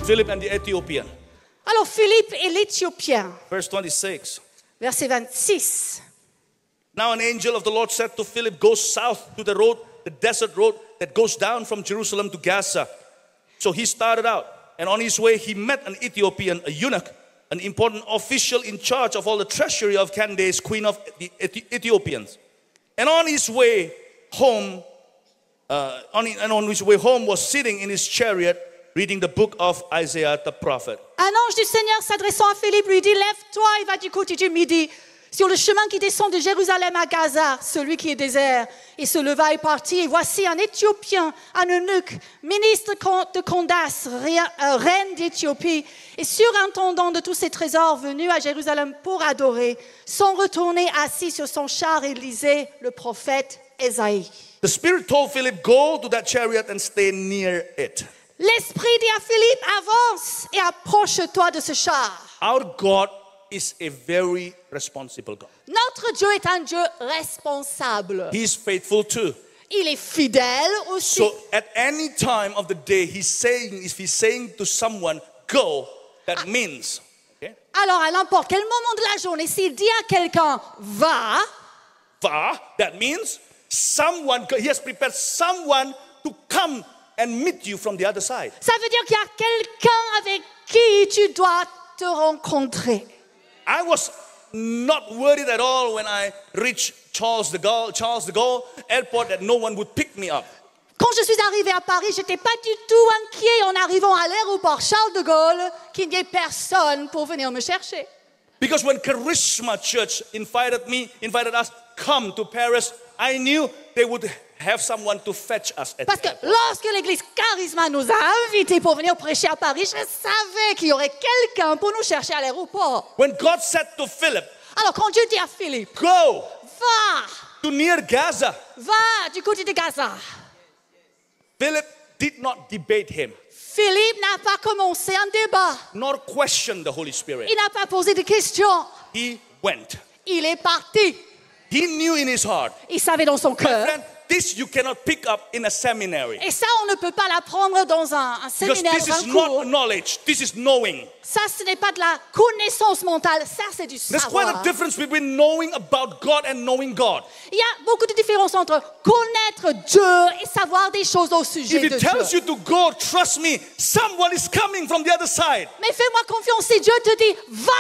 Philip and the Ethiopian. Alors Philippe et l'Éthiopien, Verse 26. verset 26. Now an angel of the Lord said to Philip, go south to the road, the desert road that goes down from Jerusalem to Gaza. So he started out, and on his way he met an Ethiopian, a eunuch, an important official in charge of all the treasury of Candace, queen of the Ethiopians. And on his way home, was sitting in his chariot reading the book of Isaiah the prophet. Un ange du Seigneur s'adressant à Philippe lui dit, lève-toi et va du côté du midi, sur le chemin qui descend de Jérusalem à Gaza, celui qui est désert. Il se leva et partit, et voici un Éthiopien, un eunuque, ministre de Candace, reine d'Éthiopie, et surintendant de tous ses trésors, venu à Jérusalem pour adorer, sont retournés assis sur son char et lisaient le prophète Ésaïe. The Spirit told Philip, go to that chariot and stay near it. L'Esprit dit à Philippe, avance et approche-toi de ce char. Our God is a very responsible God. Notre Dieu est un Dieu responsable. He is faithful too. Il est fidèle aussi. So at any time of the day, if he's saying to someone, go, that means, okay? Alors, à n'importe quel moment de la journée, s'il dit à quelqu'un, va, that means he has prepared someone to come and meet you from the other side. ça veut dire qu'il y a quelqu'un avec qui tu dois te rencontrer. I was not worried at all when I reached Charles de Gaulle airport that no one would pick me up. Quand je suis arrivée à Paris, je n'étais pas du tout inquiet en arrivant à l'aéroport Charles de Gaulle qu'il n'y ait personne pour venir me chercher. Because when Charisma Church invited us come to Paris, I knew they would have someone to fetch us at Parce the que airport. lorsque l'église Charisma nous a invités pour venir prêcher à Paris, je savais qu'il y aurait quelqu'un pour nous chercher à l'aéroport. When God said to Philip, Alors quand Dieu dit à Philippe, go va, to near Gaza, va du côté de Gaza. Philip did not debate him, Philippe n'a pas commencé un débat. nor question the Holy Spirit. Il n'a pas posé de questions. He went. Il est parti. He knew in his heart, Il savait dans son my cœur. friend, this you cannot pick up in a seminary. Et ça, on ne peut pas l'apprendre dans un Because séminaire, this dans is un cours. not knowledge, this is knowing. Ça, ce n'est pas de la connaissance mentale. Ça, c'est du There's quite a savoir. difference between knowing about God and knowing God. Il y a beaucoup de différences entre connaître Dieu et savoir des choses au sujet If de He tells Dieu. you to go, trust me, someone is coming from the other side. Mais fais-moi confiance, si Dieu te dit, va,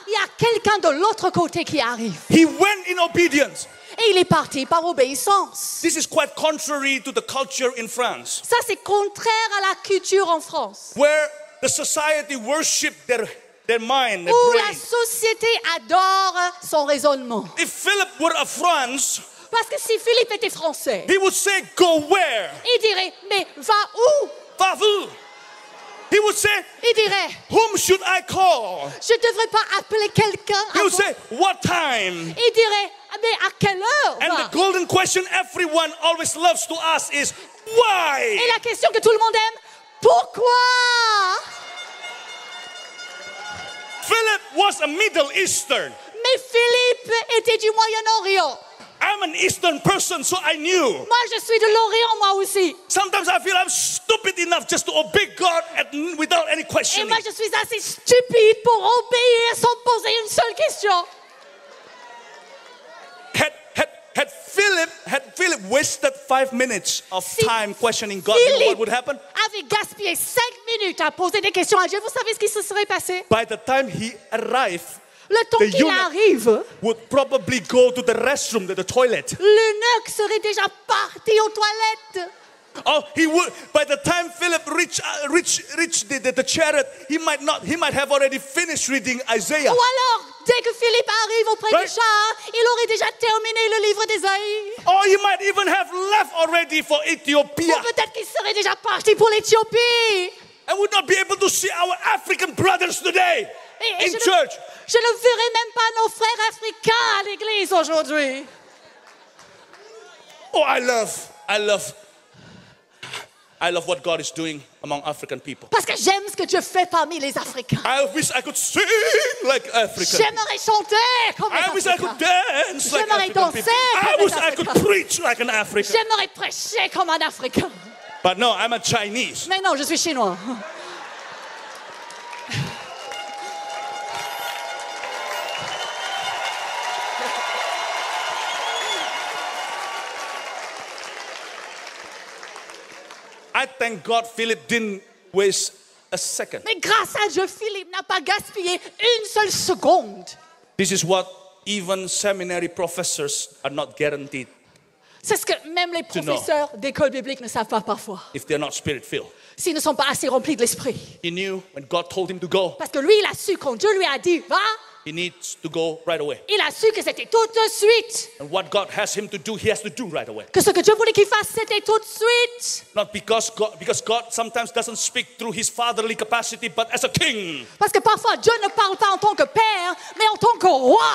il y a quelqu'un de l'autre côté qui arrive. He went in obedience. Et il est parti par obéissance. This is quite contrary to the culture in France, Ça, c'est contraire à la culture en France, where the society worship their mind, their où la brain. société adore son raisonnement. If Philip were of France, Parce que si Philippe était français, he would say, go where? il dirait, mais va où? Vavu. He would say, Il dirait, whom should I call? je ne devrais pas appeler quelqu'un He would avant. say, what time? Il dirait, ah, mais à quelle heure? And va? the golden question everyone always loves to ask is, why? Et la question que tout le monde aime, pourquoi? Philip was a Middle Eastern. Mais Philippe était du Moyen-Orient. I'm an Eastern person, so I knew. Moi, je suis de l'Orient, moi aussi. Sometimes I feel I'm stupid enough just to obey God without any Et questioning. moi, je suis assez stupide pour obéir sans poser une seule question. Had Philip wasted 5 minutes of Si time questioning God, you know what Philippe would happen? avait gaspillé 5 minutes à poser des questions à Dieu. Vous savez ce qui se serait passé? By the time he arrived, Le temps The qu'il eunuch- arrive, would probably go to the restroom, to the toilet. l'eunuque serait déjà parti aux toilettes. Or he would. By the time Philip reached the chariot, he might have already finished reading Isaiah. Ou alors, dès que Philippe arrive auprès Right. du char, il aurait déjà terminé le livre d'Ésaïe. Or he might even have left already for Ethiopia Ou peut-être qu'il serait déjà parti pour l'Éthiopie. and would not be able to see our African brothers today Et in church. je ne verrai même pas nos frères africains à l'église aujourd'hui. Oh, I love what God is doing among African people. Parce que j'aime ce que Dieu fait parmi les Africains. I wish I could sing like African. J'aimerais chanter comme I les wish I could Africains. dance like J'aimerais African danser people. I comme wish les I could Africains. preach like an African. J'aimerais prêcher comme un Africain. But no, I'm a Chinese. Mais non, je suis chinois. I thank God Philip didn't waste a second. Mais grâce à Dieu, Philippe n'a pas gaspillé une seule seconde. This is what even seminary professors are not guaranteed C'est ce que même les professeurs d'école biblique ne savent pas parfois. if they're not spirit-filled. S'ils ne sont pas assez remplis de l'esprit. He knew when God told him to go, Parce que lui, il a su quand Dieu lui a dit, va, he needs to go right away. il a su que c'était tout de suite. And what God has him to do, he has to do right away. Que ce que Dieu voulait qu'il fasse, c'était tout de suite. Not because God sometimes doesn't speak through his fatherly capacity, but as a king. Parce que parfois, Dieu ne parle pas en tant que père, mais en tant que roi.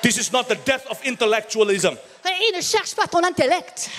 This is not the death of intellectualism, Et il ne cherche pas ton intellect.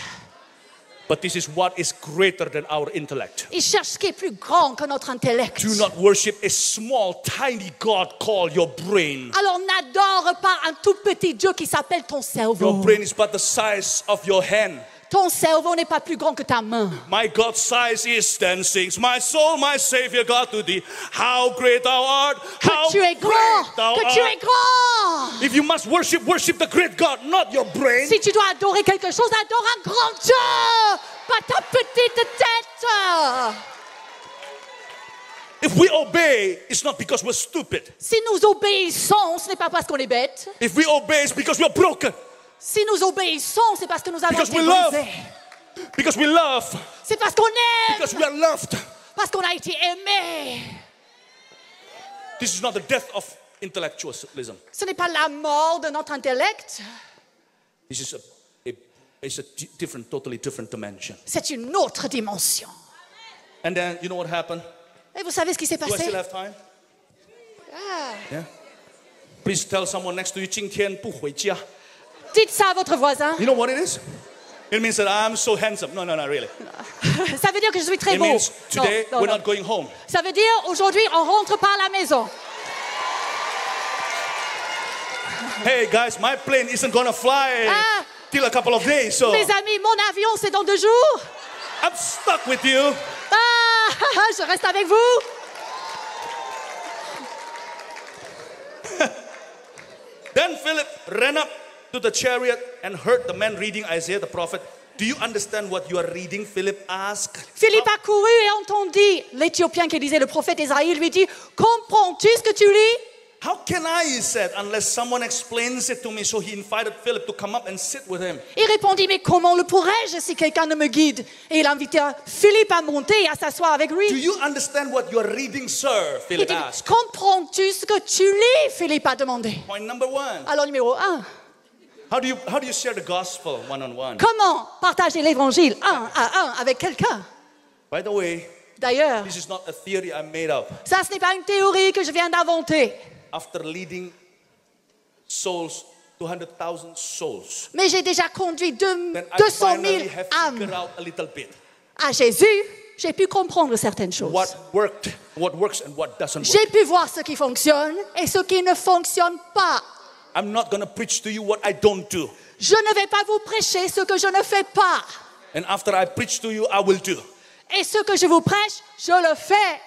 but this is what is greater than our intellect. Il cherche ce qui est plus grand que notre intellect. Do not worship a small, tiny God called your brain. Alors n'adore pas un tout petit Dieu qui s'appelle ton Your cerveau. brain is but the size of your hand. Ton cerveau n'est pas plus grand que ta main. My God's size is then sings my soul, my Savior God to thee. How great thou art! How Que tu es great grand, thou que tu es art! grand. If you must worship the great God, not your brain. Si tu dois adorer quelque chose, adore un grand Dieu, pas ta petite tête. If we obey, it's not because we're stupid. Si nous obéissons, ce n'est pas parce qu'on est bête. If we obey, it's because we're broken. Si nous obéissons, c'est parce que nous avons Because été we love. brisés. Because we love. C'est parce qu'on aime, Because we are loved. parce qu'on a été aimé. This is not the death of intellectualism. Ce n'est pas la mort de notre intellect, This is a different, totally different dimension. c'est une autre dimension. And then, you know what happened? Et vous savez ce qui s'est Do I passé? still have time? Ah. Yeah. Please tell someone next to you, 今天不回家. Dites ça à votre voisin. You know what it is? It means that I'm so handsome. No, really. Ça veut dire que je suis très It beau. means today Non, we're non. not going home. Ça veut dire aujourd'hui on rentre pas à la maison. Hey guys, my plane isn't gonna fly Ah. till a couple of days, so Mes amis, mon avion c'est dans 2 jours. I'm stuck with you. Ah, je reste avec vous. Then Philip ran up to the chariot and heard the man reading Isaiah the prophet. Do you understand what you are reading? Philip asked. Philippe a couru et entendit l'Éthiopien qui disait, le prophète Isaïe lui dit, comprends-tu ce que tu lis? How can I, he said, unless someone explains it to me? So he invited Philip to come up and sit with him. Il répondit, mais comment le pourrais-je si quelqu'un ne me guide? Et il invita Philippe à monter et à s'asseoir avec Do lui. you understand what you are reading, sir? Il Philip dit, asked. comprends-tu ce que tu lis? Philippe a demandé. Point number one. Alors numéro 1, How do you share the gospel one-on-one? comment partager l'évangile un à un avec quelqu'un? By the way, D'ailleurs, this is not a theory I made up. ça ce n'est pas une théorie que je viens d'inventer. After leading souls, 200,000 souls, Mais j'ai déjà conduit then I 200 finally 000 have âmes figured out a little bit à Jésus. J'ai pu comprendre certaines choses. what works and what doesn't work. J'ai pu voir ce qui fonctionne et ce qui ne fonctionne pas. I'm not going to preach to you what I don't do. Je ne vais pas vous prêcher ce que je ne fais pas. And after I preach to you, I will do. Et ce que je vous prêche, je le fais.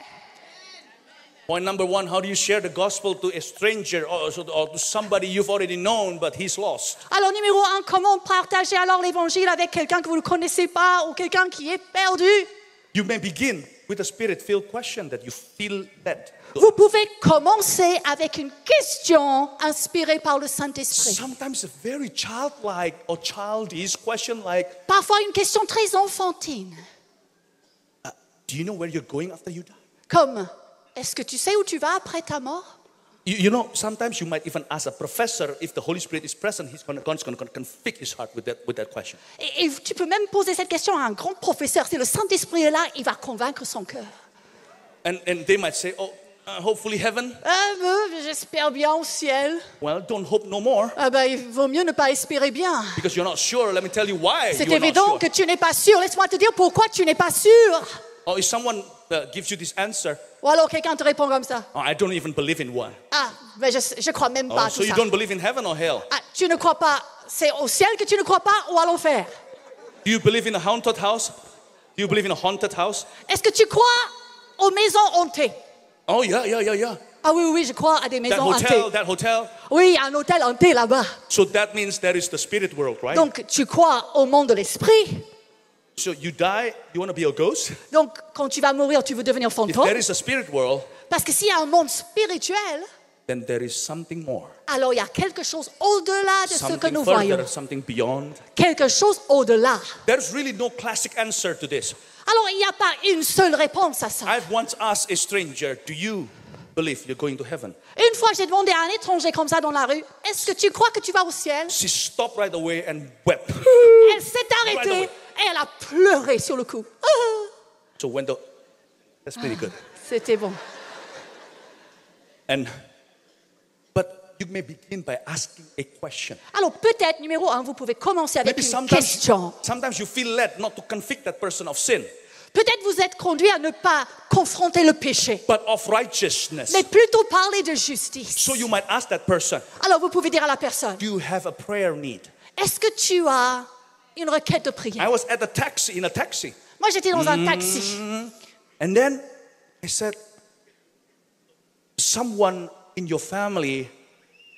Point number one, how do you share the gospel to a stranger or to somebody you've already known but he's lost? Alors numéro 1, comment partager alors l'évangile avec quelqu'un que vous ne connaissez pas ou quelqu'un qui est perdu? You may begin with a spirit-filled question that you feel led. Vous pouvez commencer avec une question inspirée par le Saint-Esprit. Sometimes a very childlike or childish question like, Parfois une question très enfantine, do you know where you're going after you die? comme est-ce que tu sais où tu vas après ta mort? You know, sometimes you might even ask a professor if the Holy Spirit is present, God's going to convict his heart with that question. Et tu peux même poser cette question à un grand professeur. Si le Saint-Esprit est là, il va convaincre son cœur. And they might say, hopefully heaven. J'espère bien au ciel. Well, don't hope no more. Ah ben, il vaut mieux ne pas espérer bien. Because you're not sure. Let me tell you why C'est you are not évident sure. que tu n'es pas sûr. Laisse-moi te dire pourquoi tu n'es pas sûr. Or if someone gives you this answer, Ou alors quelqu'un te répond comme ça. I don't even believe in one. Ah, ben je crois même pas à So tout you ça. don't believe in heaven or hell? Ah, tu ne crois pas. C'est au ciel que tu ne crois pas ou à l'enfer? Do you believe in a haunted house? Do you believe in a haunted house? Est-ce que tu crois aux maisons hantées? Oh, yeah. Ah oui, oui, je crois à des maisons hantées. That hotel. Oui, il y a un hôtel hanté là-bas. So that means there is the spirit world, right? Donc, tu crois au monde de l'esprit. So you die, you want to be a ghost? Donc, quand tu vas mourir, tu veux devenir If fantôme. there is a spirit world, Parce que s'il y a un monde spirituel, then there is something more. alors il y a quelque chose au-delà de ce que Something nous voyons. further, something beyond. Quelque chose au-delà. There's really no classic answer to this. Alors, il n'y a pas une seule réponse à ça. I've once asked a stranger, do you believe you're going to heaven? Une fois, j'ai demandé à un étranger comme ça dans la rue, est-ce que tu crois que tu vas au ciel? She stopped right away and wept. Elle s'est Right arrêtée away. et elle a pleuré sur le coup. Ah, So that's pretty good. c'était bon. But you may begin by asking a question. Alors, peut-être, numéro 1, vous pouvez commencer avec Maybe une question. sometimes you feel led not to convict that person of sin, Peut-être vous êtes conduit à ne pas confronter le péché, but of righteousness. mais plutôt parler de justice. So you might ask that person, Alors, vous pouvez dire à la personne, do you have a prayer need? est-ce que tu as une requête de prière? I was in a taxi. Moi, j'étais dans un taxi. And then I said, someone in your family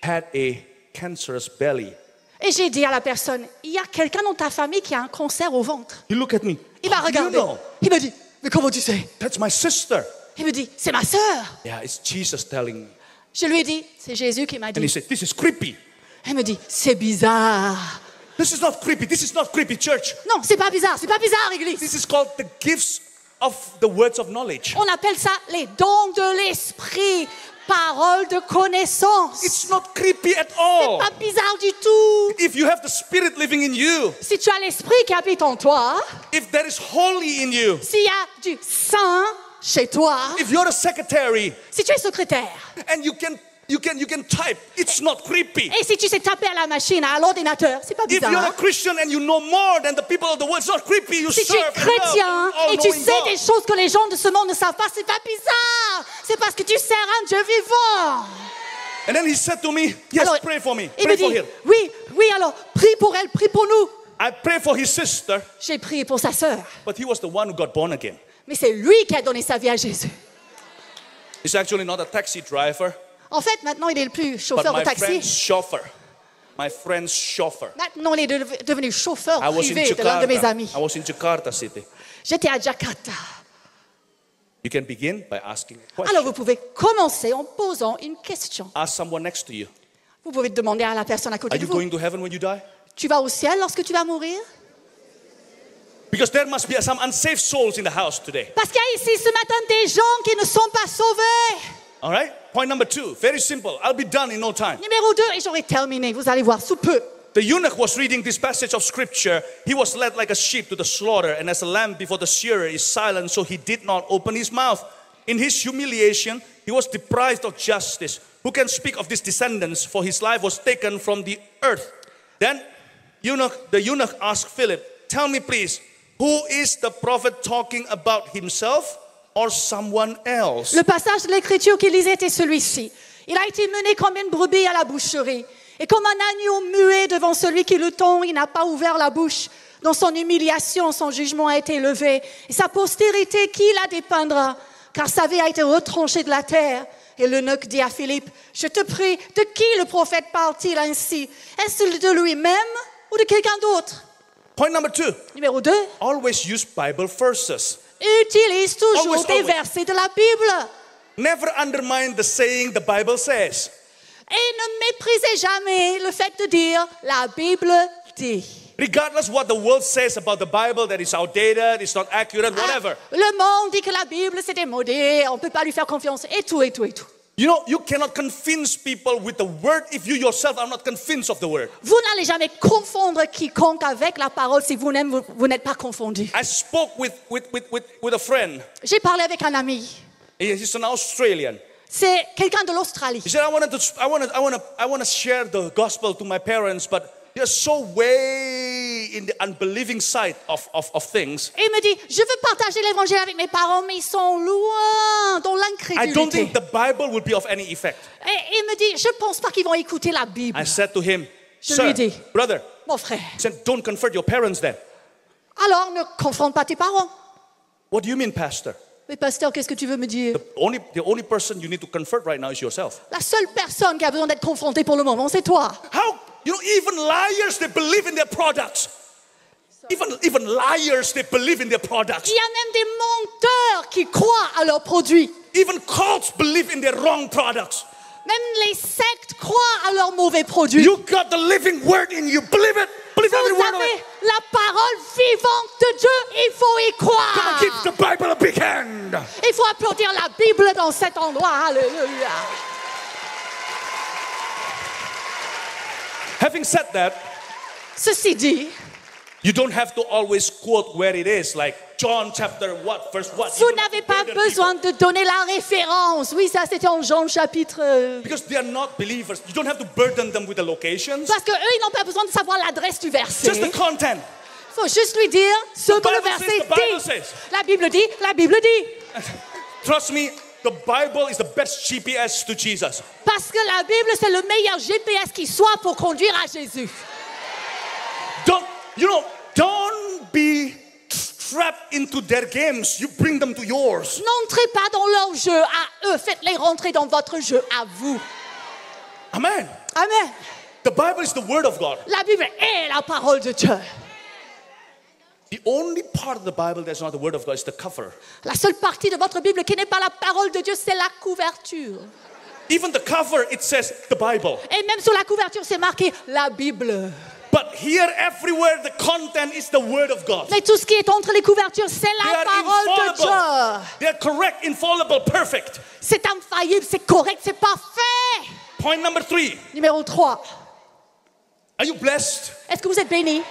had a cancerous belly. Et j'ai dit à la personne, il y a quelqu'un dans ta famille qui a un cancer au ventre. He looked at me. Il m'a "How do you regardé. know?" Il me dit, mais comment tu sais? That's my sister. Il me dit, c'est ma sœur. Yeah, it's Jesus telling me. Je lui ai dit, c'est Jésus qui m'a And he dit. said, this is creepy. Elle me dit, c'est bizarre. This is not creepy. This is not creepy, church. Non, c'est pas bizarre, église. This is called the gifts of the words of knowledge. On appelle ça les dons de l'esprit, paroles de connaissance. It's not creepy at C'est all. pas bizarre du tout. If you have the Spirit living in you, Si tu as l'esprit qui habite en toi, if there is holy in you, s'il y a du saint chez toi, if you're a secretary si tu es secrétaire, and you can type, it's not creepy. et si tu sais taper à la machine, à l'ordinateur, c'est pas If you're a bizarre. Christian and you know more than the people of the world, it's not creepy. You Si tu es serve and chrétien love an et tu all-knowing sais God. des choses que les gens de ce monde ne savent pas, c'est pas bizarre. C'est parce que tu sers un Dieu vivant. And then he said to me, yes, Alors, pray for me. il Pray me for dit, him. oui, alors, prie pour elle, prie pour nous. I pray for his sister, J'ai prié pour sa sœur, but he was the one who got born again. mais c'est lui qui a donné sa vie à Jésus. He's actually not a taxi driver, En fait, maintenant, il est le plus but chauffeur de my taxi. friend's chauffeur. My friend's chauffeur. Maintenant, il est devenu chauffeur I was in privé de l'un de mes Jakarta. amis. I was in Jakarta city. J'étais à Jakarta. You can begin by asking a Alors, vous question. pouvez commencer en posant une question. Ask someone next to you. Vous pouvez demander à la personne à côté Are de you vous. going to heaven when you die? Tu vas au ciel lorsque tu vas mourir? Because there must be some unsaved souls in the house today. Parce qu'il y a ici ce matin des gens qui ne sont pas sauvés. All right? Point number 2. Very simple. I'll be done in no time. Numéro 2, et j'aurai terminé, vous allez voir, sous peu. The eunuch was reading this passage of scripture. He was led like a sheep to the slaughter, and as a lamb before the shearer is silent, so he did not open his mouth. In his humiliation, he was deprived of justice. Who can speak of his descendants? For his life was taken from the earth. Then the eunuch asked Philip, tell me please, who is the prophet talking about, himself or someone else? Le passage de l'écriture qu'il lisait était celui-ci. Il a été mené comme une brebis à la boucherie. Et comme un agneau muet devant celui qui le tond, il n'a pas ouvert la bouche. Dans son humiliation, son jugement a été levé. Et sa postérité, qui la dépeindra? Car sa vie a été retranchée de la terre. Et l'eunuque dit à Philippe, je te prie, de qui le prophète parle-t-il ainsi? Est-ce de lui-même ou de quelqu'un d'autre? Point number 2. Numéro 2, Always use Bible verses. utilise toujours Always, des always. versets de la Bible. Never undermine the saying the Bible says. Et ne méprisez jamais le fait de dire la Bible dit. Regardless what the world says about the Bible, that it's outdated, it's not accurate, whatever. Le monde dit que la Bible c'est démodé, on ne peut pas lui faire confiance, et tout, et tout, et tout. You know, you cannot convince people with the word if you yourself are not convinced of the word. Vous n'allez jamais confondre quiconque avec la parole si vous n'êtes pas confondu. I spoke with a friend. J'ai parlé avec un ami. He's an Australian. C'est quelqu'un de l'Australie. He said, I want to share the gospel to my parents, but they're so way in the unbelieving side of things. Et il me dit, je veux partager l'évangile avec mes parents, mais ils sont loin dans I don't think l'incrédulité. the Bible will be of any effect. Et il me dit, je ne pense pas qu'ils vont écouter la Bible. I said to him, Je sir, lui dis. brother, Mon frère, I said, don't convert your parents then. alors ne confronte pas tes parents. What do you mean, pastor? Mais pasteur, qu'est-ce que tu veux me dire? The only person you need to confront right now is yourself. La seule personne qui a besoin d'être confrontée pour le moment, c'est toi. How? You know, even liars, they believe in their products. Even liars, they believe in their products. Il y a même des menteurs qui croient à leurs produits. Even cults believe in their wrong products. Même les sectes croient à leurs mauvais produits. You got the living word in you. Believe it. Believe every Vous word of avez it. la parole vivante de Dieu, il faut y Come on, croire. give the Bible a big hand. Il faut applaudir la Bible dans cet endroit. Alléluia. Having said that, Ceci dit, you don't have to always quote where it is, like John chapter what, verse what. vous n'avez pas besoin de donner la référence. Oui, ça c'était en Jean chapitre... Because they are not believers. You don't have to burden them with the locations. Parce qu'eux, ils n'ont pas besoin de savoir l'adresse du verset. Just the Il content. faut juste lui dire ce que le Bible verset says, the Bible dit. says. La Bible dit, la Bible dit. Trust me, the Bible is the best GPS to Jesus. Parce que la Bible, c'est le meilleur GPS qui soit pour conduire à Jésus. Don't be trapped into their games. You bring them to yours. N'entrez pas dans leur jeu à eux, faites-les rentrer dans votre jeu à vous. Amen. Amen. The Bible is the word of God. La Bible est la parole de Dieu. The only part of the Bible that's not the word of God is the cover. La seule partie de votre Bible qui n'est pas la parole de Dieu, c'est la couverture. Even the cover, it says the Bible. Et même sur la couverture, c'est marqué la Bible. But here, everywhere, the content is the word of God. Mais tout ce qui est entre les couvertures, c'est They la are parole de Dieu. infallible. They are correct, infallible, perfect. C'est infaillible, c'est correct, c'est parfait. Point number 3. Numéro 3. Are you blessed? Est-ce que vous êtes bénis?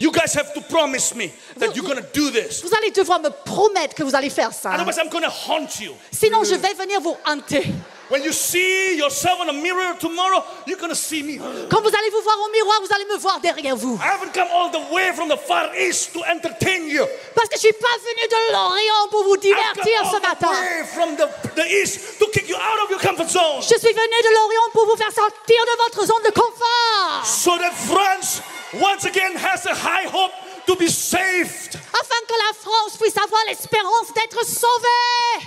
You guys have to promise me that you're going to do this. Vous allez devoir me promettre que vous allez faire ça. Otherwise, I'm going to haunt you. Sinon, je vais venir vous hanter. When you see yourself in a mirror tomorrow, you're going to see me. Quand vous allez vous voir au miroir, vous allez me voir derrière vous. I haven't come all the way from the Far East to entertain you. Parce que je suis pas venu de l'Orient pour vous I've come divertir all ce the matin. way from the East to kick you out of your comfort zone. Je suis venu de l'Orient pour vous faire sortir de votre zone de confort. So that France once again has a high hope to be saved. Afin que la France puisse avoir l'espérance d'être sauvée.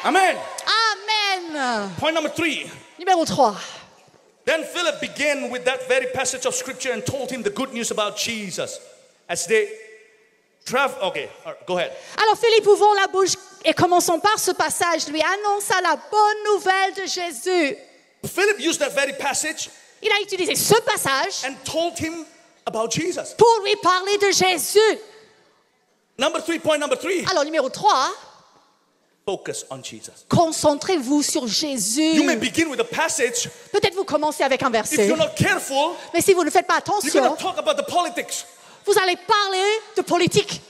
Amen. Amen. Point number 3. Numéro 3. Then Philip began with that very passage of scripture and told him the good news about Jesus. As they travel, okay, all right, go ahead. Alors Philippe, ouvrons la bouche et commençons par ce passage. Lui annonça la bonne nouvelle de Jésus. Philip used that very passage Il a utilisé ce passage and told him about Jesus. pour lui parler de Jésus. Number 3, point number 3. Alors numéro 3, Focus on Jesus. concentrez-vous sur Jésus. You may begin with a passage. Peut-être vous commencez avec un If verset, you're not careful, mais si vous ne faites pas you're going attention, to talk about the politics. vous allez parler de politique.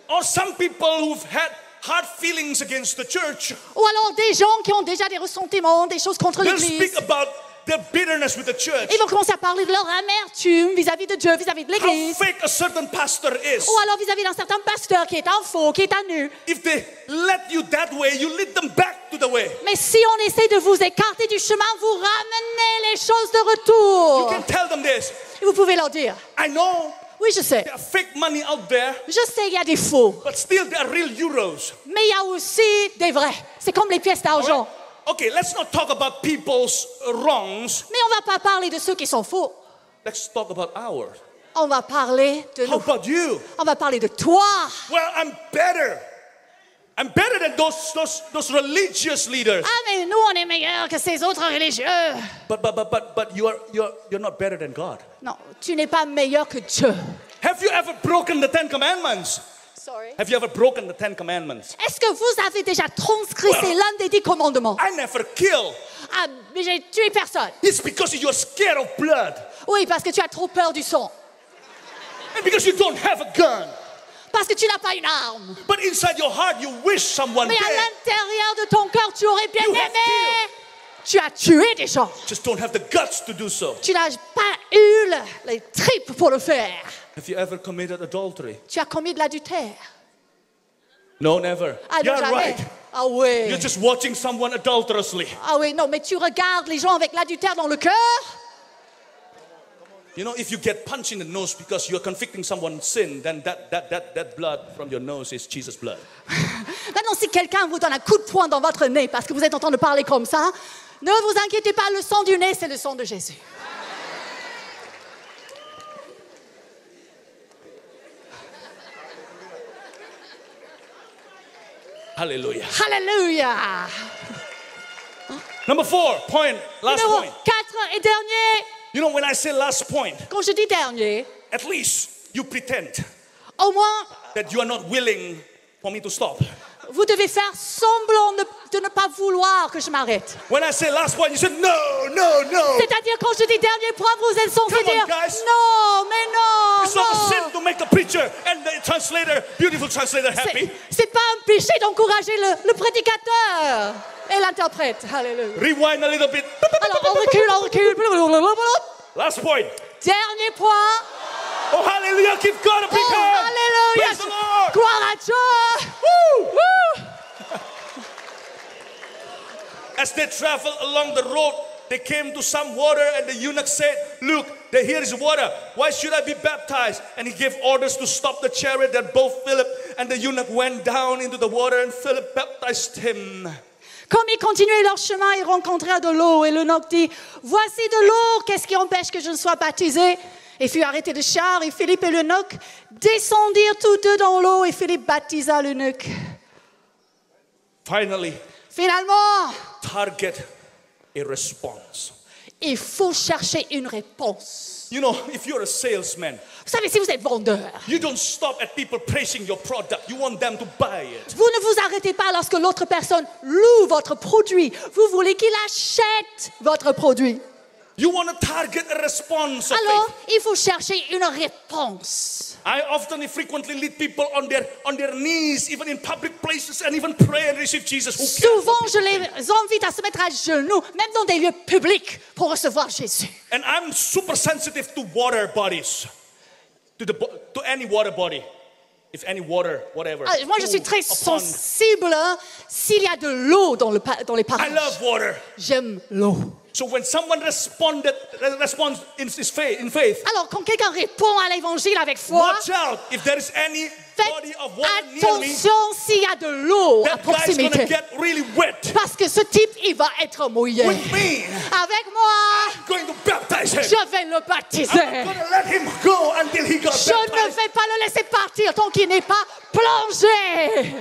Or some people who've had hard feelings against the church, Ou alors des gens qui ont déjà des ressentiments, des choses contre they'll l'Église. speak about their bitterness with the church. Ils vont commencer à parler de leur amertume vis-à-vis de Dieu, vis-à-vis de How l'Église. fake a certain pastor is. Ou alors vis-à-vis d'un certain pasteur qui est un faux, qui est un nu. If they let you that way, you lead them back to the way. Mais si on essaie de vous écarter du chemin, vous ramenez les choses de You retour. can tell them this. Et vous pouvez leur dire, I know oui, je sais. there are fake money out there, Je sais, il y a des faux. but still there are real euros. Mais il y a aussi des vrais. C'est comme les pièces d'argent. Okay, let's not talk about people's wrongs. Mais on ne va pas parler de ceux qui sont faux. Let's talk about ours. On va parler de How nous. about you? On va parler de toi. Well, I'm better. I'm better than those religious leaders. Ah, mais nous, on est meilleurs que ces autres religieux. But you're not better than God. Non, tu n'es pas meilleur que Dieu. Have you ever broken the 10 commandments? Sorry. Have you ever broken the 10 commandments? Est-ce que vous avez déjà transgressé Well, l'un des 10 commandements? I never kill. Ah, mais j'ai tué personne. It's because you're scared of blood. Oui, parce que tu as trop peur du sang. And because you don't have a gun. Parce que tu n'as pas une arme. But inside your heart, you wish someone Mais à dead. l'intérieur de ton cœur, tu aurais bien You have aimé. Tu as tué des gens. Just don't have the guts to do so. Tu n'as pas eu les tripes pour le faire. Have you ever committed adultery? Tu as commis de l'adultère. No, never. Ah non, You're jamais. right. Ah oui. You're just watching someone adulterously. Ah oui, non, mais tu regardes les gens avec l'adultère dans le cœur. You know, if you get punched in the nose because you're convicting someone's sin, then that blood from your nose is Jesus' blood. Maintenant, si quelqu'un vous donne un coup de poing dans votre nez parce que vous êtes en train de parler comme ça, ne vous inquiétez pas, le sang du nez, c'est le sang de Jésus. Hallelujah. Alléluia. Number 4, point, last Numéro point. 4 et dernier. You know, when I say last point, Quand je dis dernier, at least you pretend au moins, that you are not willing for me to stop. vous devez faire semblant de ne pas vouloir que je m'arrête. When I say last point, you said no. C'est-à-dire, quand je dis dernier point, vous êtes censé Come on, dire guys. non, mais non, It's not a sin non. to make the preacher and the translator, beautiful translator, happy. C'est pas un péché d'encourager le prédicateur et l'interprète. Alléluia. Rewind a little bit. Alors, on recule. Last point. Dernier point. Oh, hallelujah. Give God a big Oh, hand. alléluia. Praise the Lord. Gloire à Dieu. Woo. Woo. As they traveled along the road, they came to some water, and the eunuch said, "Look, here is water. Why should I be baptized?" And he gave orders to stop the chariot. That both Philip and the eunuch went down into the water, and Philip baptized him. Comme ils continuaient leur chemin, ils rencontrèrent de l'eau. Et l'eunuque dit, voici de l'eau, qu'est-ce qui empêche que je ne sois baptisé? Et fut arrêté de char, et Philippe et l'eunuque descendirent tous deux dans l'eau, et Philippe baptisa l'eunuque. Finalement, Target a response. il faut chercher une réponse. You know, if you're a salesman, Vous savez, si vous êtes vendeur, you don't stop at people praising your product. You want them to buy it. vous ne vous arrêtez pas lorsque l'autre personne loue votre produit. Vous voulez qu'il achète votre produit. You want to target a response of Alors, faith. il faut chercher une réponse. I often and frequently lead people on their knees, even in public places, and even pray and receive Jesus. Who cares Souvent, what je people les think? invite à se mettre à genoux, même dans des lieux publics, pour recevoir Jésus. And I'm super sensitive to water bodies, to any water body. If any water, whatever. Ah, moi, je suis très a pond. sensible s'il y a de l'eau dans les I parages. love water. J'aime l'eau. So when someone responds in faith, Alors, quand quelqu'un répond à l'évangile avec foi, watch out if there is any faites body of water near me. attention s'il y a de l'eau à That guy's gonna proximité. get really wet. Parce que ce type, il va être mouillé. With me, Avec moi, I'm going to baptize him. je vais le baptiser. I'm going to let him go until he got Je ne baptized. vais pas le laisser partir tant qu'il n'est pas plongé.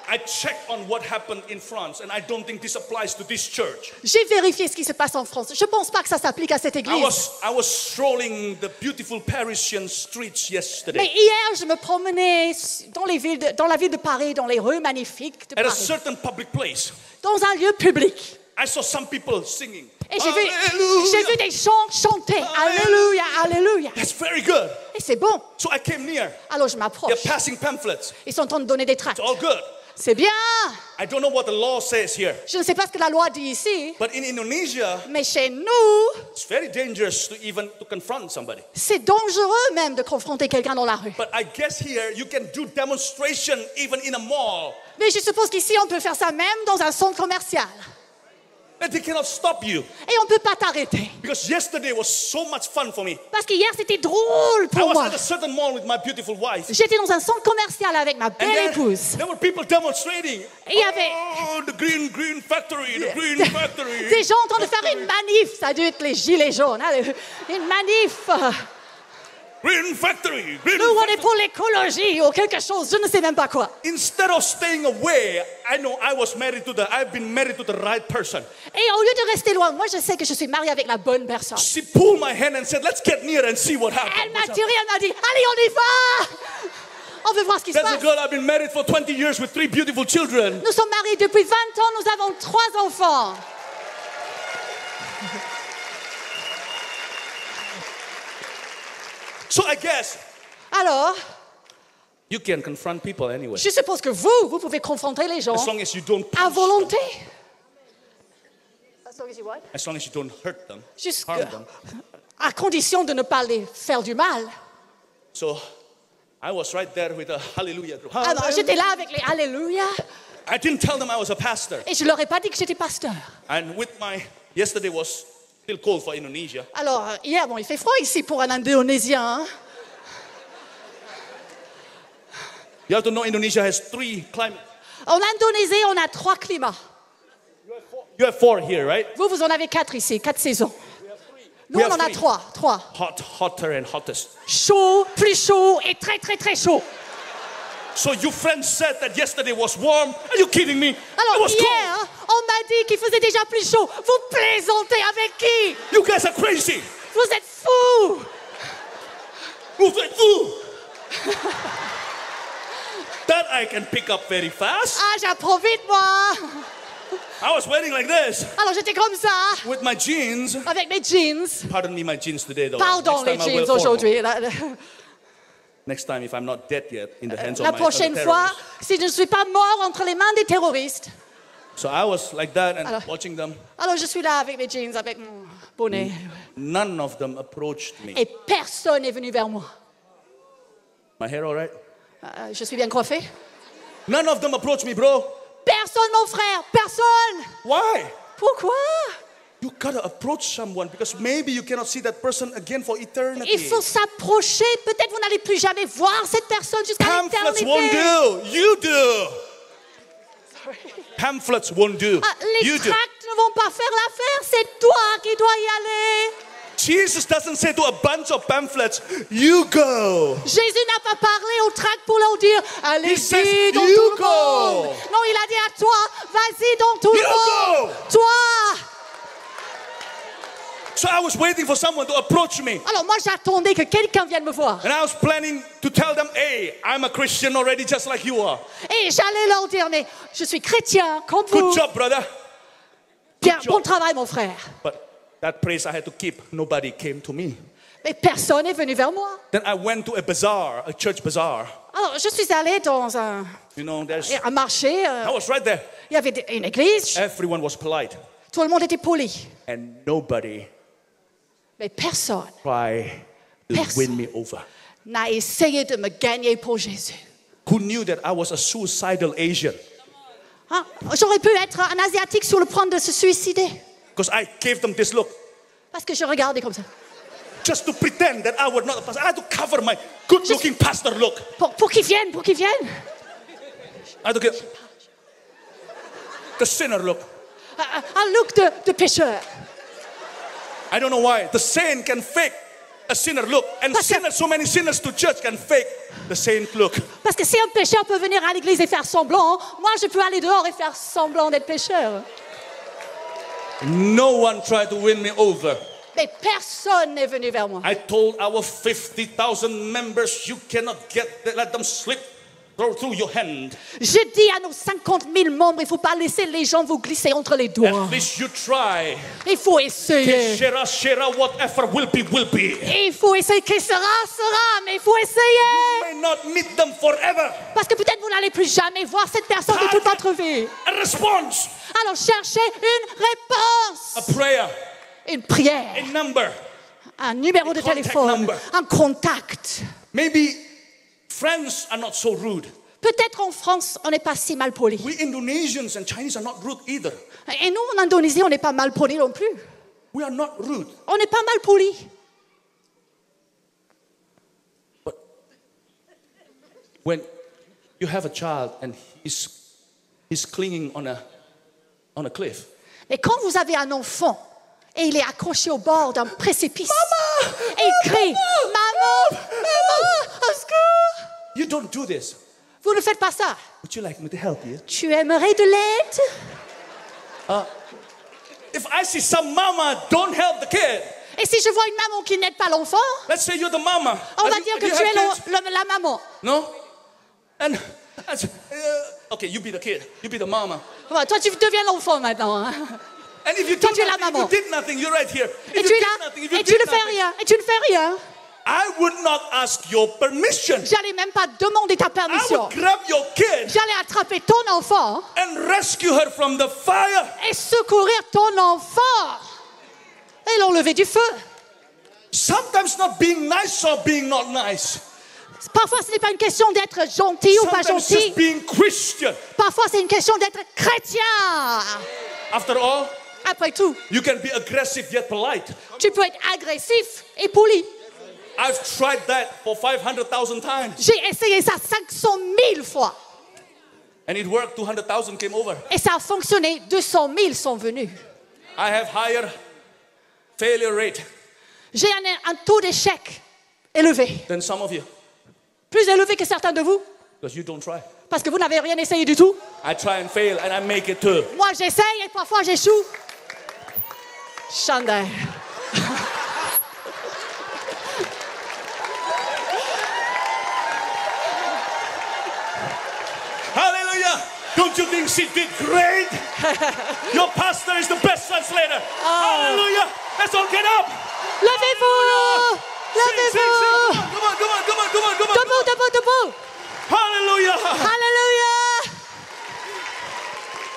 I checked on what happened in France, and I don't think this applies to this church. J'ai vérifié ce qui se passe en France. Je ne pense pas que ça s'applique à cette I église. was strolling the beautiful Parisian streets Mais yesterday. hier, je me promenais dans la ville de Paris, dans les rues magnifiques de At a Paris, certain public place, dans un lieu public. I saw some people singing. Et j'ai vu Hallelujah. des chants chanter. Alléluia, alléluia. That's very good. Et c'est bon. So I came near. Alors je They're m'approche. passing pamphlets. Ils sont en train de donner des tracts. It's all good. C'est bien. I don't know what the law says here, Je ne sais pas ce que la loi dit ici, but in Indonesia, mais chez nous, it's very dangerous to even to confront somebody. c'est dangereux même de confronter quelqu'un dans la rue. But I guess here you can do demonstration even in a mall, Mais je suppose qu'ici, on peut faire ça même dans un centre commercial. and they cannot stop you. Et on ne peut pas t'arrêter. Because yesterday was so much fun for me. Parce qu'hier, c'était drôle I pour was moi. at a certain mall with my beautiful wife, J'étais dans un centre commercial avec ma and belle then épouse. there were people demonstrating. Et il y avait Oh, the green factory, the green factory. des gens en train de faire une manif. Ça a dû être les gilets jaunes. Hein, une manif. Green factory, green Nous, on est factory. pour l'écologie ou quelque chose. Je ne sais même pas quoi. Instead of staying away, I know I've been married to the right person. Et au lieu de rester loin, moi, je sais que je suis mariée avec la bonne personne. She pulled my hand and said, let's get near and see what Elle happens. m'a tiré, elle m'a dit, allez, on y va. On veut voir ce qui se There's a passe. girl I've been married for 20 years with 3 beautiful children. Nous sommes mariés depuis 20 ans, nous avons 3 enfants. So I guess Alors, you can confront people anyway. je suppose que vous pouvez confronter les gens As long as you don't à punch volonté. them. As As long as you don't hurt them, Jusque- harm them. à condition de ne pas les faire du mal. So I was right there with a hallelujah group. Alors, j'étais là avec les Alléluia I didn't tell them I was a pastor. et je leur ai pas dit que j'étais pasteur. And yesterday was Still cold for Indonesia. Alors, hier, bon, il fait froid ici pour un Indonésien. Hein? You have to know Indonesia has 3 climates. En Indonésie, on a 3 climats. You have 4 here, right? Vous en avez 4 ici, 4 saisons. Nous, We on have en a 3. 3. Hot, hotter, and hottest. Chaud, plus chaud et très, très, très chaud. So your friend said that yesterday was warm. Are you kidding me? It Alors, was cold. hier, on m'a dit qu'il faisait déjà plus chaud. Vous plaisantez avec qui? You guys are crazy. Vous êtes fous. Move like fool. That I can pick up very fast. Ah, j'apprends vite, moi. I was wearing like this Alors, j'étais comme ça, with my jeans. avec mes jeans. Pardon me, my jeans today, though. Pardon, Next les time I wear jeans formal. aujourd'hui. Next time, if I'm not dead yet, in the hands of La my prochaine other fois, terrorists. si je ne suis pas mort entre les mains des terroristes. So I was like that and Alors- watching them. Alors, je suis là avec mes jeans, avec mon bonnet. None of them approached me. Et personne n'est venu vers moi. My hair all right? Je suis bien coiffée. None of them approached me, bro. Personne, mon frère, personne. Why? Pourquoi? You gotta approach someone because maybe you cannot see that person again for eternity. Il faut s'approcher. Peut-être vous n'allez plus jamais voir cette personne jusqu'à Pamphlets won't l'éternité. do. You do. Pamphlets won't do. Ah, les You do. tracts ne vont pas faire l'affaire. C'est toi qui dois y aller. Jesus doesn't say to a bunch of pamphlets, you go. Jésus n'a pas parlé aux tracts pour leur dire He says, allez-y dans you tout le go. monde. Non, il a dit à toi, vas-y dans tout You le monde. go. Toi. So I was waiting for someone to approach me. Alors moi j'attendais que quelqu'un vienne me voir. And I was planning to tell them, hey, I'm a Christian already just like you are. Et j'allais leur dire, mais je suis chrétien comme vous. Good job, brother. Bien, job. bon travail mon frère. But that praise I had to keep. Nobody came to me. Mais personne n'est venu vers moi. Then I went to a bazaar, a church bazaar. Alors je suis allée dans un You know, marché. I was right there. Il y avait une église. Everyone was polite. Tout le monde était poli. And nobody Mais personne tried to Personne. win me over. n'a essayé de me gagner pour Jésus. Who knew that I was a suicidal Asian? Hein? J'aurais pu être un Asiatique sur le point de se suicider. Because I gave them this look. Parce que je regardais comme ça. Just to pretend that I was not a pastor. I had to cover my good-looking pastor look. Pour qu'ils viennent, pour qu'ils viennent. I had to get the sinner look. Un look de pécheur. I don't know why. The saint can fake a sinner look. And Parce que- sinners, so many sinners to church can fake the saint look. Parce que si un pécheur peut venir à l'église et faire semblant, moi je peux aller dehors et faire semblant d'être pécheur. No one tried to win me over. Mais personne n'est venu vers moi. I told our 50,000 members, you cannot let them slip through your hand. Je dis à nos 50 000 membres, il ne faut pas laisser les gens vous glisser entre les doigts. At least you try. Il faut essayer. Shera, whatever will be. Il faut essayer. Qui sera, mais il faut essayer. May not meet them forever. Parce que peut-être vous n'allez plus jamais voir cette personne de toute votre vie. A response, Alors cherchez une réponse. a prayer, Une prière. a number. Un numéro de contact téléphone. number. Un contact. Maybe friends are not so rude. Peut-être en France, on n'est pas si mal poli. We Indonesians and Chinese are not rude either. Et nous, en Indonésie, on n'est pas mal poli non plus. We are not rude. On n'est pas mal poli. But when you have a child and he's clinging on a cliff, Mais quand vous avez un enfant et il est accroché au bord d'un précipice, et il crie, maman, au secours. you don't do this. Vous ne faites pas ça. Would you like me to help you? Tu aimerais de l'aide? If I see some mama don't help the kid, Et si je vois une maman qui n'aide pas l'enfant, let's say you're the mama. on va And dire you que tu have es kids? la maman. No? And I say, okay, you be the kid. You be the mama. Voilà, toi, tu deviens l'enfant maintenant. Hein. And if you, Toi, do tu es la nothing, if maman. you did nothing, you're right here. If Et you tu es did là, nothing, if you et tu did ne fais nothing, rien, et tu ne fais rien. I would not ask your permission. J'allais même pas demander ta I permission. would grab your kid J'allais attraper ton enfant and rescue her from the fire. et secourir ton enfant et l'enlever du feu. Sometimes not being nice or being not nice. Parfois, ce n'est pas une question d'être gentil ou pas Sometimes gentil. just being Christian. Parfois, c'est une question d'être chrétien. After all, Après tout, You can be aggressive yet polite. tu peux être agressif et poli. I've tried that for 500,000 times. J'ai essayé ça 500 000 fois. And it worked. 200,000 came over. Et ça a fonctionné. 200 000 sont venus. I have higher failure rate J'ai un taux d'échec élevé. than some of you. Plus élevé que certains de vous. Because you don't try. Parce que vous n'avez rien essayé du tout. I try and fail and I make it too. Moi, j'essaye et parfois j'échoue. Chandelle. Hallelujah. Don't you think she did great? Your pastor is the best translator. Hallelujah. Let's all get up. Levez-vous! Sing. Levez-vous! Come on. Debout, debout, debout! Hallelujah. Alléluia!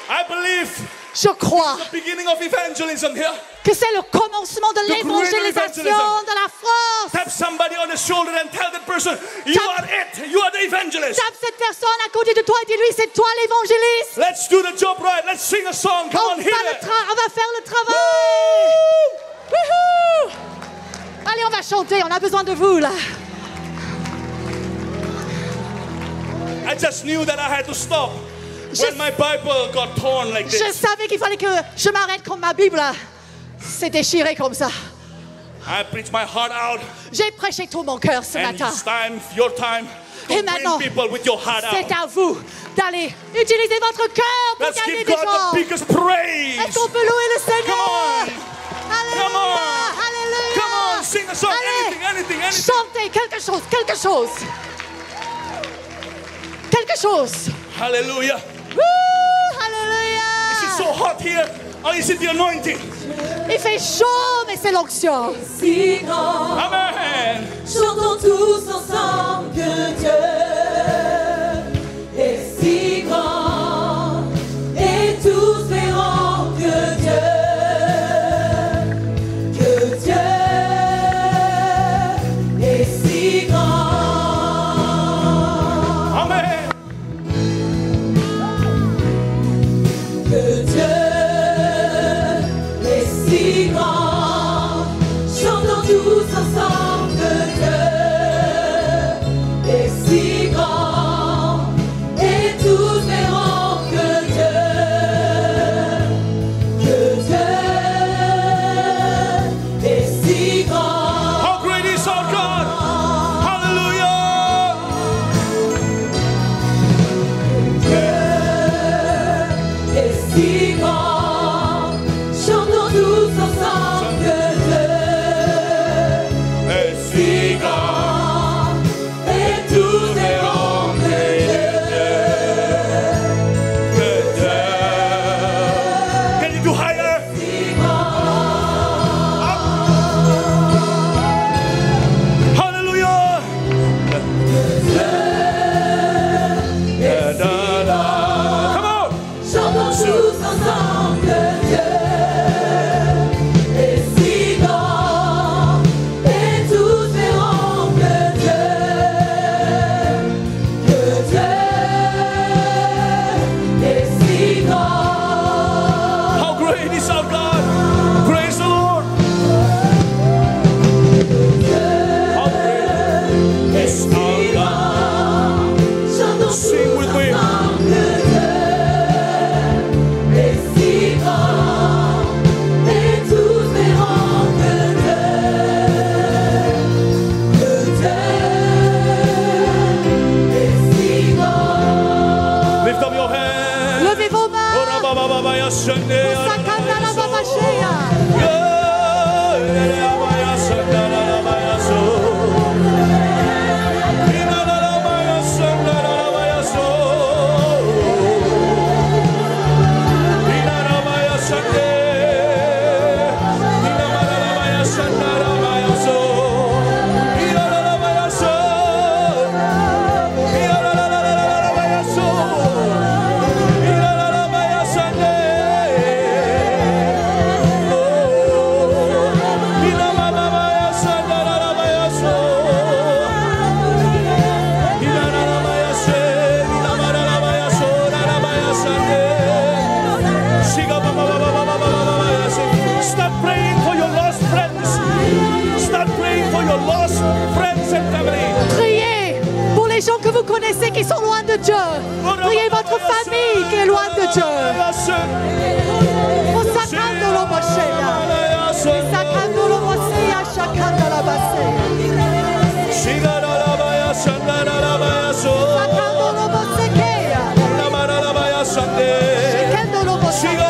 I believe Je crois the beginning of evangelism here. que c'est le commencement de l'évangélisation de la France. Tap somebody on the shoulder and tell that person, you are it. You are the evangelist. Tape cette personne à côté de toi et dis-lui, c'est toi l'évangéliste. Let's do the job right. Let's sing a song. Come on, hit it. On va faire le travail. Wouhou! Allez, on va chanter. On a besoin de vous, là. I just knew that I had to stop when my Bible got torn like Je this. savais qu'il fallait que je m'arrête quand ma Bible s'est déchirée comme ça. I preached my heart out. J'ai prêché tout mon cœur ce And matin. it's time, your time, to Et win maintenant, people with your heart c'est out. à vous d'aller utiliser votre cœur pour Let's gagner give des God gens. the biggest praise. Est-ce qu'on peut louer le Seigneur? Come Alléluia! on. Alléluia! Come on, sing a song. Allez, Anything. chantez quelque chose. Quelque chose. Hallelujah. Wouh! Is it Alléluia! so hot here? Or is it the anointing? Il fait chaud, mais c'est l'onction. Si grand, Amen. chantons tous ensemble que Dieu est si grand, et tous verront que Dieu est si grand. Amen. Que Dieu est si grand, chantons tous ensemble que Dieu est si grand, et tous verront que Dieu est si grand. How great is our God? Hallelujah. Est si grand, chantons tous ensemble que Dieu est si grand, et tous verront Can you do higher? si grand. Hallelujah. Come on. Chantons tous ensemble que Dieu est si grand, et tous verront que Dieu est si grand. How great is our God? Praise the Lord. How great is our God? Chantons Sing tous with me. ensemble que Dieu est si grand, et tous verront que Dieu est si grand. Lift up your hands. Levez vos mains. Ora ba ba ba ba ya shande. Sakanda la babashea. Yeah, ya ba ya shanda la la ba ya so. Ina la la ba ya shanda la la ba ya so. Ina la ba ya shande. Ina la la ba ya shanda la ba ya so. Ina la la ba ya so. Ina la la ba ya so. Ina la la ba ya shande. Ina la la ba ya shanda la la ba ya so. Ina la la ba ya she. Ina la la ba ya so. La la ba ya shande. Shiga ba ba ba ba ba ba ba ba ya your lost friends and family. Priez pour les gens que vous connaissez qui sont loin de Dieu. Priez votre famille qui est loin de Dieu. Osakandolo Mosheya. Sakandolo Mosheya, Shakandala Baseya. Sakandolo Mosekeya. Shikandolo Mosheya.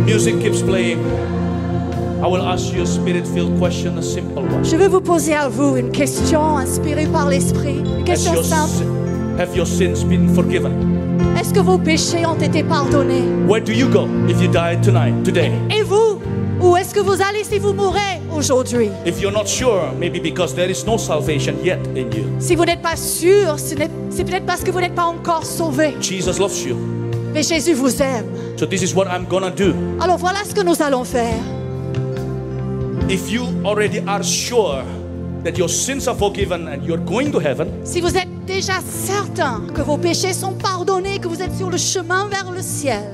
Music keeps playing. I will ask you a spirit-filled question, a simple one. Je veux vous poser à vous une question inspirée par l'Esprit. Une question simple. Have your sins been forgiven? Est-ce que vos péchés ont été pardonnés? Where do you go if you die tonight, today? Et vous? Où est-ce que vous allez si vous mourrez aujourd'hui? If you're not sure, maybe because there is no salvation yet in you. Si vous n'êtes pas sûr, c'est peut-être parce que vous n'êtes pas encore sauvé. Jesus loves you. Mais Jésus vous aime. So this is what I'm gonna do. Alors voilà ce que nous allons faire. If you already are sure that your sins are forgiven and you're going to heaven, Si vous êtes déjà certain que vos péchés sont pardonnés, que vous êtes sur le chemin vers le ciel,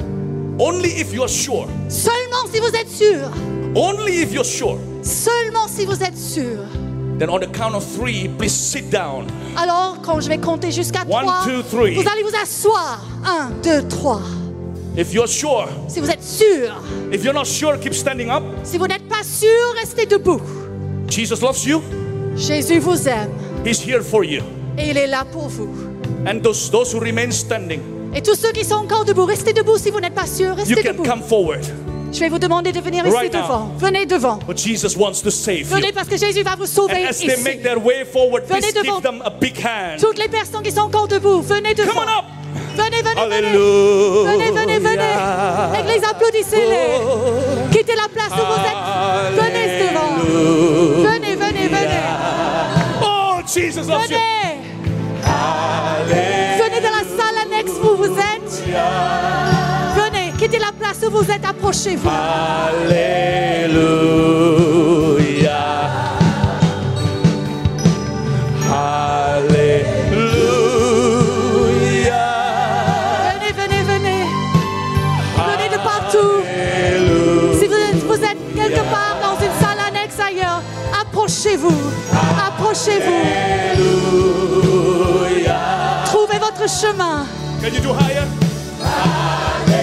only if you're sure, seulement si vous êtes sûr, only if you're sure, seulement si vous êtes sûr, then on the count of 3, please sit down. alors quand je vais compter jusqu'à 3, 1, 2, 3. vous allez vous asseoir. 1, 2, 3. If you're sure, Si vous êtes sûr, if you're not sure, keep standing up. si vous n'êtes pas sûr, restez debout. Jesus loves you. Jésus vous aime He's here for you. et il est là pour vous. And those who remain standing, Et tous ceux qui sont encore debout, restez debout. Si vous n'êtes pas sûr, you restez can debout. come forward. Je vais vous demander de venir ici Right now. devant. Venez devant. But Jesus wants to save you. Venez parce que Jésus va vous sauver And as they ici. make their way forward, Venez please devant. give them a big hand. Toutes les personnes qui sont encore debout, venez devant. Come on up. Venez, venez, venez. Hallelujah. Venez, venez, venez. Église, applaudissez-les. Quittez la place où vous êtes. Venez devant. Venez, venez, venez. Oh, Jesus loves you. Venez. Venez dans la salle annexe où vous êtes. Venez, quittez la place où vous êtes. Approchez-vous. Hallelujah. Hallelujah. Venez, venez, venez. Venez de partout. Si vous êtes quelque part dans une salle annexe ailleurs, approchez-vous. Approchez-vous. Trouvez votre chemin. Can you do higher? Hallelujah.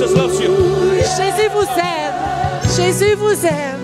Jesus loves you. Jésus vous aime. Jésus vous aime.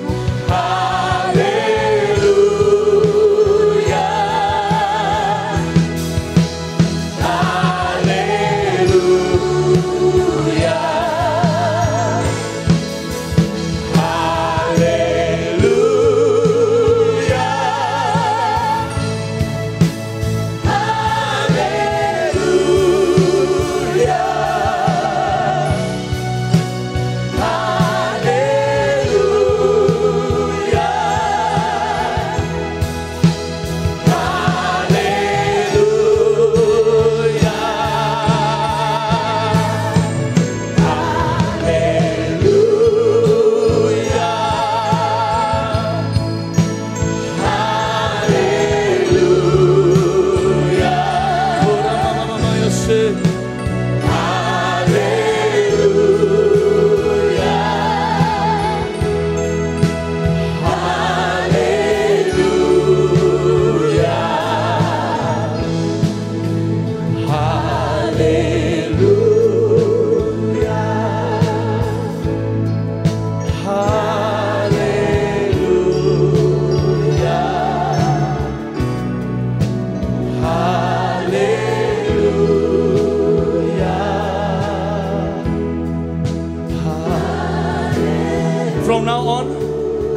From now on,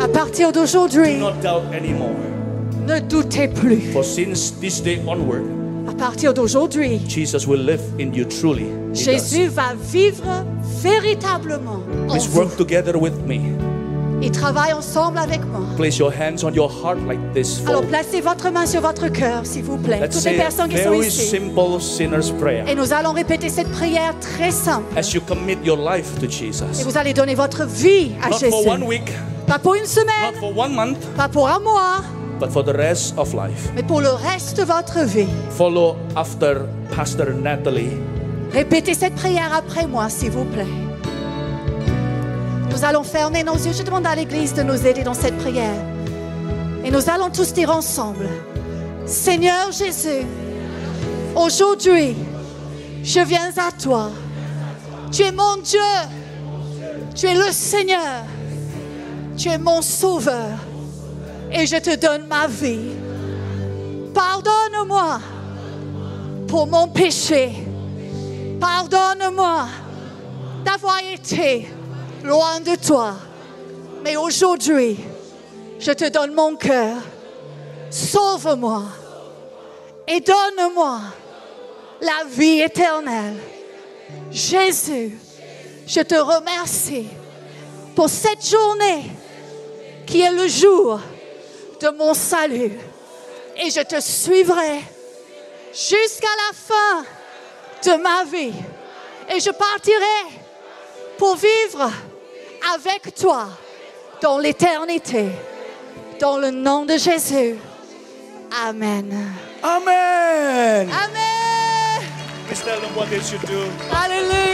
À partir d'aujourd'hui, do not doubt anymore. ne doutez plus. For since this day onward, À partir d'aujourd'hui, Jesus will live in you truly. He does. Jésus va vivre véritablement en Please vous. work together with me. Il travaille ensemble avec moi. Place your hands on your heart like this. Alors For placez votre main sur votre cœur, s'il vous plaît. let's Toutes les say a personnes qui sont very ici. simple sinner's prayer. Et nous allons répéter cette prière très simple. As you commit your life to Et Jesus. vous allez donner votre vie à Not Jésus. for 1 week, Pas pour une not semaine, for 1 month, pas pour un mois, but for the rest of life. mais pour le reste de votre vie. Follow after Pastor Natalie. Répétez cette prière après moi, s'il vous plaît. Nous allons fermer nos yeux. Je demande à l'Église de nous aider dans cette prière. Et nous allons tous dire ensemble, Seigneur Jésus, aujourd'hui, je viens à toi. Tu es mon Dieu. Tu es le Seigneur. Tu es mon Sauveur. Et je te donne ma vie. Pardonne-moi pour mon péché. Pardonne-moi d'avoir été loin de toi. Mais aujourd'hui, je te donne mon cœur. Sauve-moi et donne-moi la vie éternelle. Jésus, je te remercie pour cette journée qui est le jour de mon salut. Et je te suivrai jusqu'à la fin de ma vie. Et je partirai pour vivre avec toi dans l'éternité. Dans le nom de Jésus. Amen. Amen. Amen. Please tell them what they should do. Alléluia.